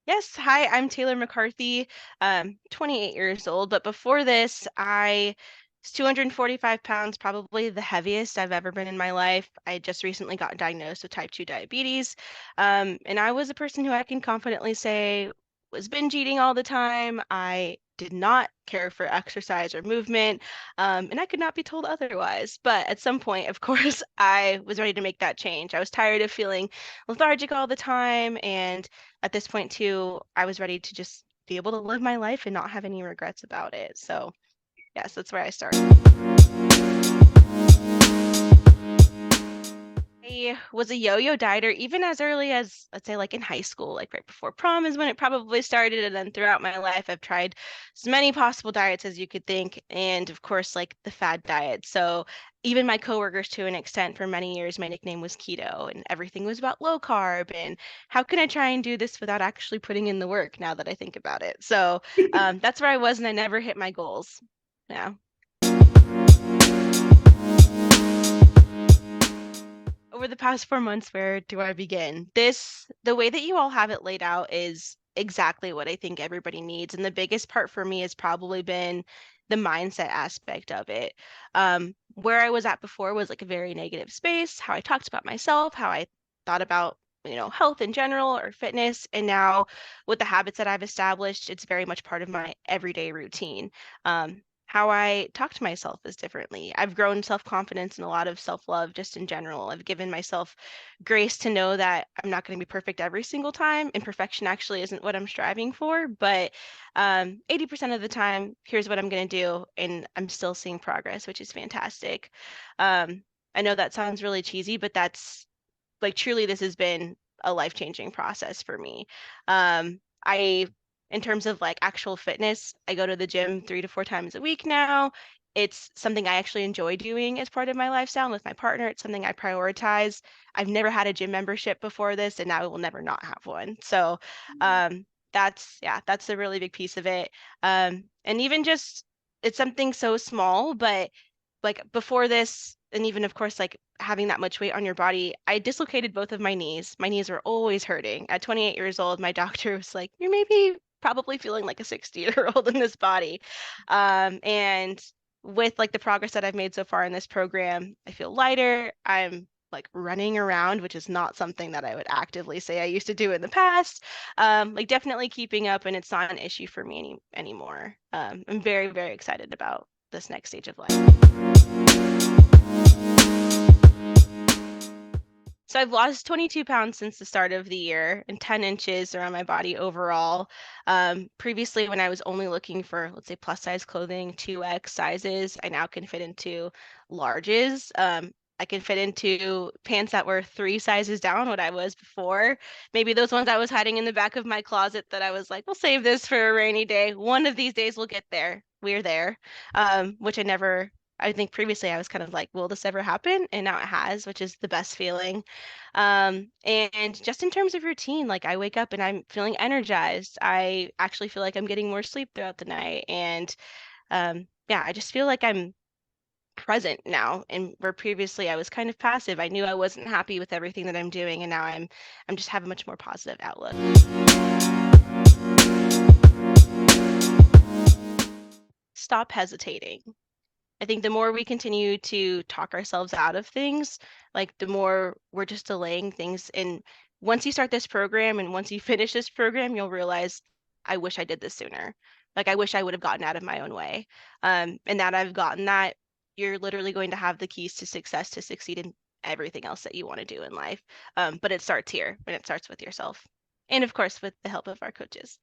Yes, hi, I'm Taylor McCarthy, 28 years old. But before this, I was 245 pounds, probably the heaviest I've ever been in my life. I just recently got diagnosed with type 2 diabetes. And I was a person who I can confidently say was binge eating all the time. I did not care for exercise or movement, and I could not be told otherwise. But at some point, of course, I was ready to make that change. I was tired of feeling lethargic all the time, and at this point too, I was ready to just be able to live my life and not have any regrets about it. So, yes, that's where I started. I was a yo-yo dieter even as early as, let's say, like in high school, like right before prom is when it probably started. And then throughout my life, I've tried as many possible diets as you could think. And of course, like the fad diet. So even my coworkers, to an extent, for many years, my nickname was keto and everything was about low carb. And how can I try and do this without actually putting in the work now that I think about it? So that's where I was, and I never hit my goals. Yeah. Over the past 4 months, where do I begin? The way that you all have it laid out is exactly what I think everybody needs. And the biggest part for me has probably been the mindset aspect of it. Where I was at before was like a very negative space, how I talked about myself, how I thought about, health in general or fitness. And now with the habits that I've established, it's very much part of my everyday routine. How I talk to myself is differently. I've grown self-confidence and a lot of self-love just in general. I've given myself grace to know that I'm not going to be perfect every single time, and perfection actually isn't what I'm striving for. But 80% of the time, here's what I'm going to do, and I'm still seeing progress, which is fantastic. Um, I know that sounds really cheesy, but that's like truly this has been a life-changing process for me. I in terms of like actual fitness, I go to the gym 3 to 4 times a week now. It's something I actually enjoy doing as part of my lifestyle and with my partner. It's something I prioritize. I've never had a gym membership before this, and now I will never not have one. So, that's a really big piece of it. And even just it's something so small, but like before this, and even of course, like having that much weight on your body, I dislocated both of my knees. My knees were always hurting. At 28 years old, my doctor was like, "You're maybe probably feeling like a 60-year-old in this body." And with like the progress that I've made so far in this program, I feel lighter. I'm like running around, which is not something that I would actively say I used to do in the past. Like definitely keeping up, and it's not an issue for me anymore. I'm very, very excited about this next stage of life. So I've lost 22 pounds since the start of the year and 10 inches around my body overall. Previously, when I was only looking for, let's say, plus size clothing, 2X sizes, I now can fit into larges. I can fit into pants that were 3 sizes down what I was before. Maybe those ones I was hiding in the back of my closet that I was like, we'll save this for a rainy day. One of these days we'll get there. We're there. Which I think previously I was kind of like, will this ever happen? And now it has, which is the best feeling. And just in terms of routine, like I wake up and I'm feeling energized. I actually feel like I'm getting more sleep throughout the night. And yeah, I just feel like I'm present now. And where previously I was kind of passive, I knew I wasn't happy with everything that I'm doing. And now I'm just have a much more positive outlook. Stop hesitating. I think the more we continue to talk ourselves out of things, like the more we're just delaying things. And once you start this program and once you finish this program, you'll realize, I wish I did this sooner. Like I wish I would have gotten out of my own way. And that I've gotten that, you're literally going to have the keys to success to succeed in everything else that you want to do in life. But it starts here, and it starts with yourself. And of course, with the help of our coaches.